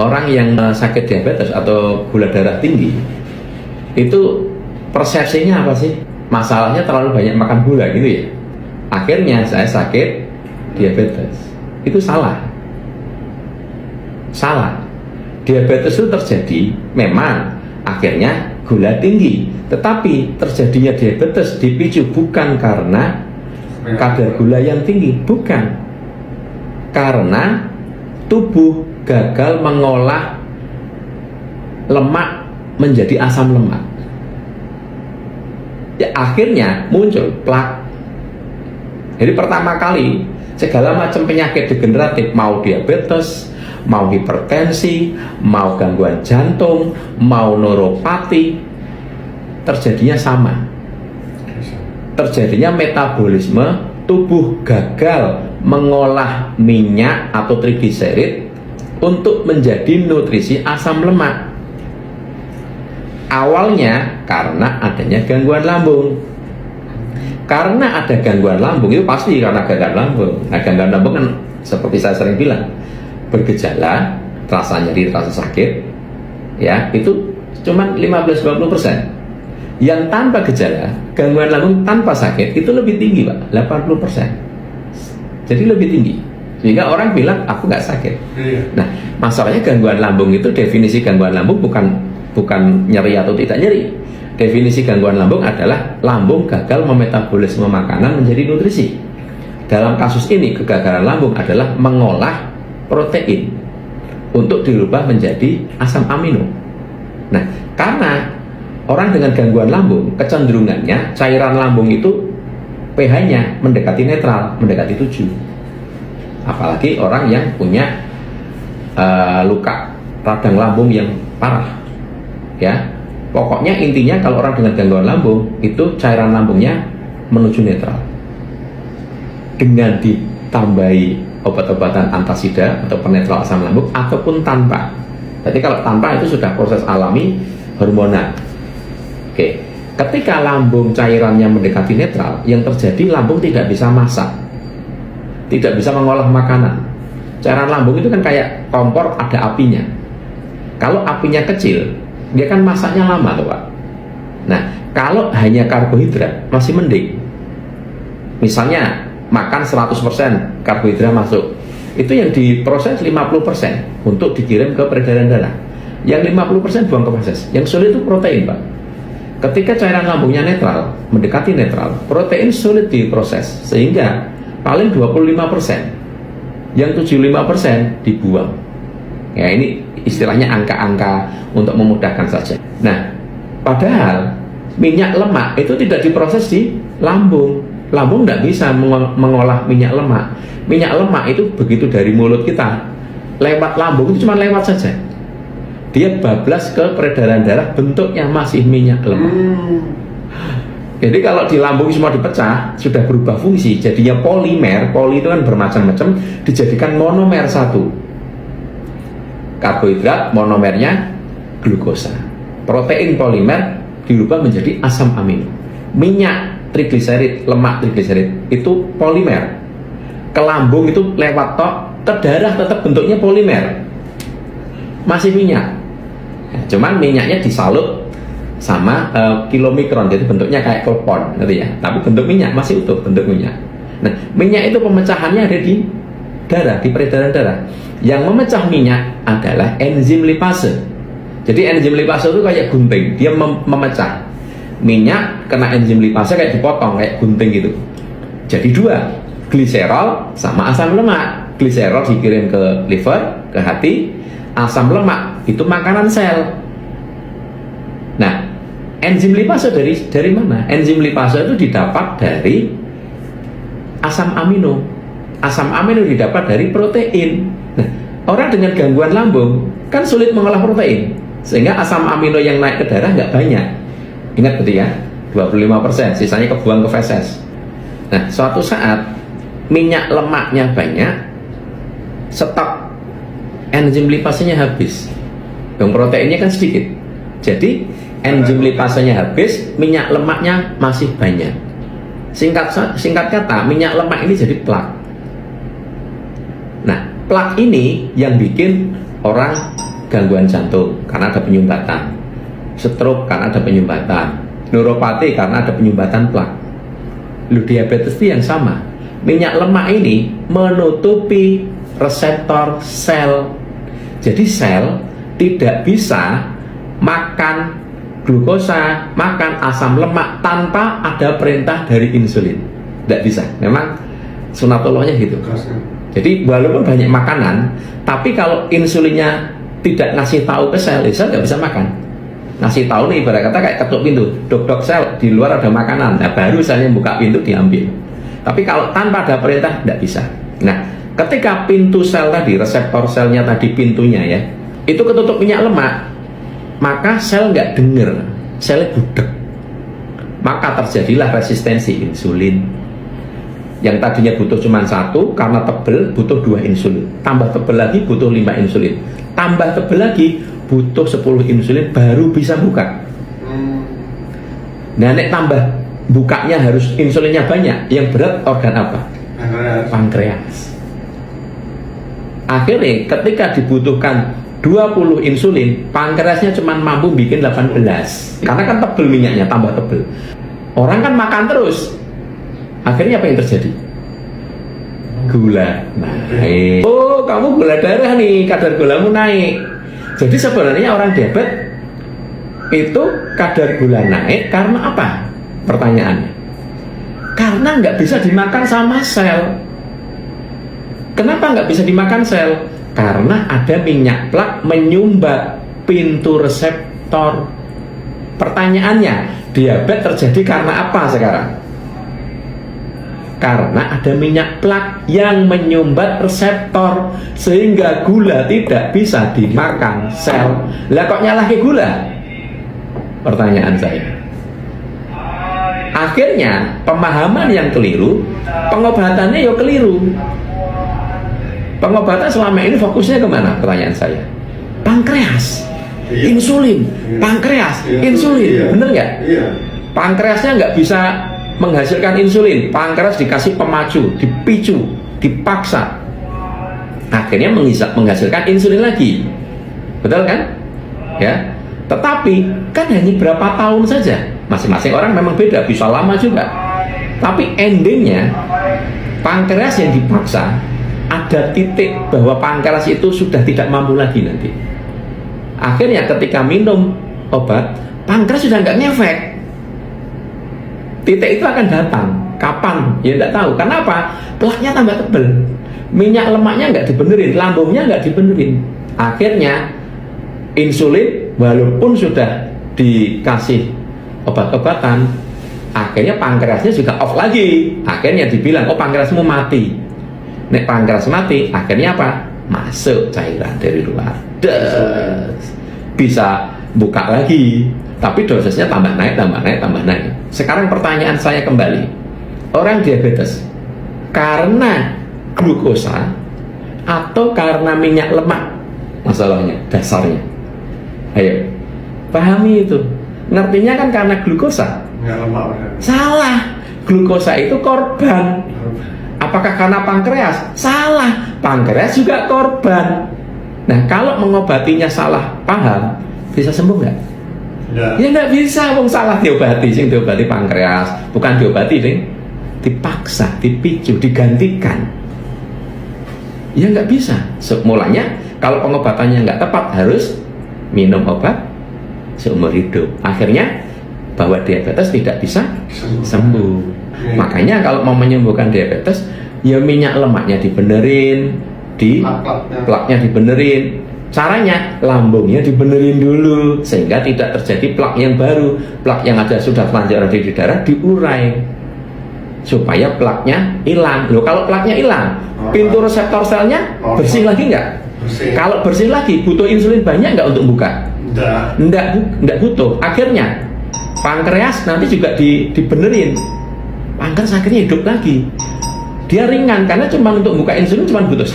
Orang yang sakit diabetes atau gula darah tinggi itu persepsinya apa sih? Masalahnya terlalu banyak makan gula gitu ya. Akhirnya saya sakit diabetes. Itu salah. Salah. Diabetes itu terjadi memang akhirnya gula tinggi. Tetapi terjadinya diabetes dipicu bukan karena kadar gula yang tinggi, bukan. Karena tubuh gagal mengolah lemak menjadi asam lemak. Ya, akhirnya muncul plak. Jadi pertama kali segala macam penyakit degeneratif, mau diabetes, mau hipertensi, mau gangguan jantung, mau neuropati, terjadinya sama. Terjadinya metabolisme, tubuh gagal mengolah minyak atau trigliserid untuk menjadi nutrisi asam lemak. Awalnya karena adanya gangguan lambung. Karena ada gangguan lambung itu pasti karena gangguan lambung. Nah, gangguan lambung kan seperti saya sering bilang, bergejala, rasa nyeri, rasa sakit, ya itu cuma 15-20%. Yang tanpa gejala, gangguan lambung tanpa sakit itu lebih tinggi, Pak, 80%. Jadi lebih tinggi. Sehingga orang bilang aku nggak sakit. Nah, masalahnya gangguan lambung itu, definisi gangguan lambung bukan nyeri atau tidak nyeri. Definisi gangguan lambung adalah lambung gagal memetabolisme makanan menjadi nutrisi. Dalam kasus ini kegagalan lambung adalah mengolah protein untuk dirubah menjadi asam amino. Nah, karena orang dengan gangguan lambung kecenderungannya cairan lambung itu pH-nya mendekati netral, mendekati 7. Apalagi orang yang punya luka radang lambung yang parah, ya. Pokoknya intinya kalau orang dengan gangguan lambung itu cairan lambungnya menuju netral. Dengan ditambahi obat-obatan antasida atau penetral asam lambung ataupun tanpa. Jadi kalau tanpa itu sudah proses alami hormonal. Oke. Ketika lambung cairannya mendekati netral, yang terjadi lambung tidak bisa masak, tidak bisa mengolah makanan. Cairan lambung itu kan kayak kompor, ada apinya. Kalau apinya kecil, dia kan masaknya lama tuh, Pak. Nah, kalau hanya karbohidrat masih mending. Misalnya makan 100% karbohidrat masuk, itu yang diproses 50% untuk dikirim ke peredaran darah. Yang 50% buang ke feses. Yang sulit itu protein, Pak. Ketika cairan lambungnya netral, mendekati netral, protein sulit diproses, sehingga paling 25%. Yang 75% dibuang. Ya, ini istilahnya angka-angka untuk memudahkan saja. Nah, padahal minyak lemak itu tidak diproses di lambung. Lambung tidak bisa mengolah minyak lemak. Minyak lemak itu begitu dari mulut kita lewat lambung itu cuma lewat saja. Dia bablas ke peredaran darah, bentuknya masih minyak lemak. Jadi kalau di lambung semua dipecah, sudah berubah fungsi, jadinya polimer. Poli itu kan bermacam-macam, dijadikan monomer satu. Karbohidrat, monomernya glukosa. Protein polimer dirubah menjadi asam amino. Minyak trigliserid, lemak trigliserid itu polimer. Ke lambung itu lewat tok, ke darah tetap bentuknya polimer. Masih minyak. Cuman minyaknya disalut sama kilomikron, jadi bentuknya kayak klepon, gitu ya. Tapi bentuk minyak masih utuh, bentuk minyak. Nah, minyak itu pemecahannya ada di darah, di peredaran darah. Yang memecah minyak adalah enzim lipase. Jadi enzim lipase itu kayak gunting, dia memecah minyak, kena enzim lipase kayak dipotong, kayak gunting gitu. Jadi dua, gliserol sama asam lemak. Gliserol dikirim ke liver, ke hati. Asam lemak itu makanan sel. Nah, enzim lipase dari mana? Enzim lipase itu didapat dari asam amino. Asam amino didapat dari protein. Nah, orang dengan gangguan lambung kan sulit mengolah protein, sehingga asam amino yang naik ke darah nggak banyak. Ingat betul ya, 25%, sisanya kebuang ke feses. Nah, suatu saat minyak lemaknya banyak, stok enzim lipasenya habis. Yang proteinnya kan sedikit. Jadi enzim lipasenya habis, minyak lemaknya masih banyak. Singkat kata, minyak lemak ini jadi plak. Nah, plak ini yang bikin orang gangguan jantung karena ada penyumbatan, stroke karena ada penyumbatan, neuropati karena ada penyumbatan plak. Diabetes itu yang sama. Minyak lemak ini menutupi reseptor sel. Jadi sel tidak bisa makan glukosa, makan asam lemak tanpa ada perintah dari insulin. Tidak bisa. Memang sunatullahnya gitu. Jadi walaupun banyak makanan, tapi kalau insulinnya tidak ngasih tahu ke sel, sel nggak bisa makan. Ngasih tahu nih, ibarat kata kayak ketuk pintu, dok sel di luar ada makanan, nah baru selnya buka pintu diambil. Tapi kalau tanpa ada perintah tidak bisa. Nah, ketika pintu sel tadi, reseptor selnya tadi pintunya ya, itu ketutup minyak lemak, maka sel nggak denger, selnya budek. Maka terjadilah resistensi insulin. Yang tadinya butuh cuma 1, karena tebel butuh 2 insulin. Tambah tebel lagi butuh 5 insulin. Tambah tebel lagi butuh 10 insulin baru bisa buka. Nah, nek tambah bukanya harus insulinnya banyak. Yang berat organ apa? Pankreas. Akhirnya ketika dibutuhkan 20 insulin, pankreasnya cuma mampu bikin 18. Karena kan tebel minyaknya, tambah tebel. Orang kan makan terus. Akhirnya apa yang terjadi? Gula naik. Oh, kamu gula darah nih, kadar gulamu naik. Jadi sebenarnya orang diabetes itu kadar gula naik karena apa? Pertanyaannya. Karena nggak bisa dimakan sama sel. Kenapa nggak bisa dimakan sel? Karena ada minyak plak menyumbat pintu reseptor. Pertanyaannya, diabetes terjadi karena apa sekarang? Karena ada minyak plak yang menyumbat reseptor sehingga gula tidak bisa dimakan sel. Lah kok nyalahin gula? Pertanyaan saya. Akhirnya pemahaman yang keliru, pengobatannya ya keliru. Pengobatan selama ini fokusnya kemana? Pertanyaan saya. Pankreas, insulin, pankreas, insulin, bener nggak? Pankreasnya nggak bisa menghasilkan insulin, pankreas dikasih pemacu, dipicu, dipaksa, akhirnya menghasilkan insulin lagi, betul kan? Ya, tetapi kan hanya berapa tahun saja, masing-masing orang memang beda, bisa lama juga, tapi endingnya pankreas yang dipaksa ada titik bahwa pankreas itu sudah tidak mampu lagi nanti. Akhirnya ketika minum obat, pankreas sudah nggak ngefek. Titik itu akan datang. Kapan? Ya tidak tahu. Kenapa? Plaknya tambah tebel. Minyak lemaknya nggak dibenerin, lambungnya nggak dibenerin. Akhirnya insulin walaupun sudah dikasih obat-obatan, akhirnya pankreasnya juga off lagi. Akhirnya dibilang, oh pankreasmu mati. Nek pankreas mati, akhirnya apa? Masuk cairan dari luar. Bisa buka lagi. Tapi dosisnya tambah naik, tambah naik, tambah naik. Sekarang pertanyaan saya kembali. Orang diabetes karena glukosa atau karena minyak lemak? Masalahnya, dasarnya. Ayo, pahami itu. Ngertinya kan karena glukosa. Salah. Glukosa itu korban. Apakah karena pankreas? Salah. Pankreas juga korban. Nah, kalau mengobatinya salah paham, bisa sembuh nggak? Ya nggak bisa, wong salah diobati, sing diobati pankreas, bukan diobati, sing dipaksa, dipicu, digantikan. Ya nggak bisa. Mulanya kalau pengobatannya nggak tepat harus minum obat seumur hidup. Akhirnya bahwa diabetes tidak bisa sembuh. Makanya kalau mau menyembuhkan diabetes, ya minyak lemaknya dibenerin, plaknya dibenerin. Caranya lambungnya dibenerin dulu sehingga tidak terjadi plak yang baru. Plak yang ada sudah terlanjur ada di darah diurai supaya plaknya hilang. Loh, kalau plaknya hilang, pintu reseptor selnya bersih lagi nggak? Kalau bersih lagi, butuh insulin banyak nggak untuk buka? Nggak butuh. Akhirnya pankreas nanti juga dibenerin. Pankreas akhirnya hidup lagi. Dia ringan karena cuma untuk buka insulin cuma butuh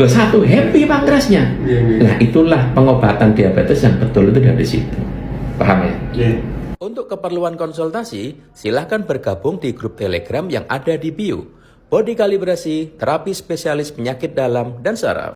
satu, happy pankreasnya. Nah, itulah pengobatan diabetes yang betul itu dari situ. Paham ya? Untuk keperluan konsultasi, silahkan bergabung di grup Telegram yang ada di bio. Body Kalibrasi, terapi spesialis penyakit dalam dan saraf.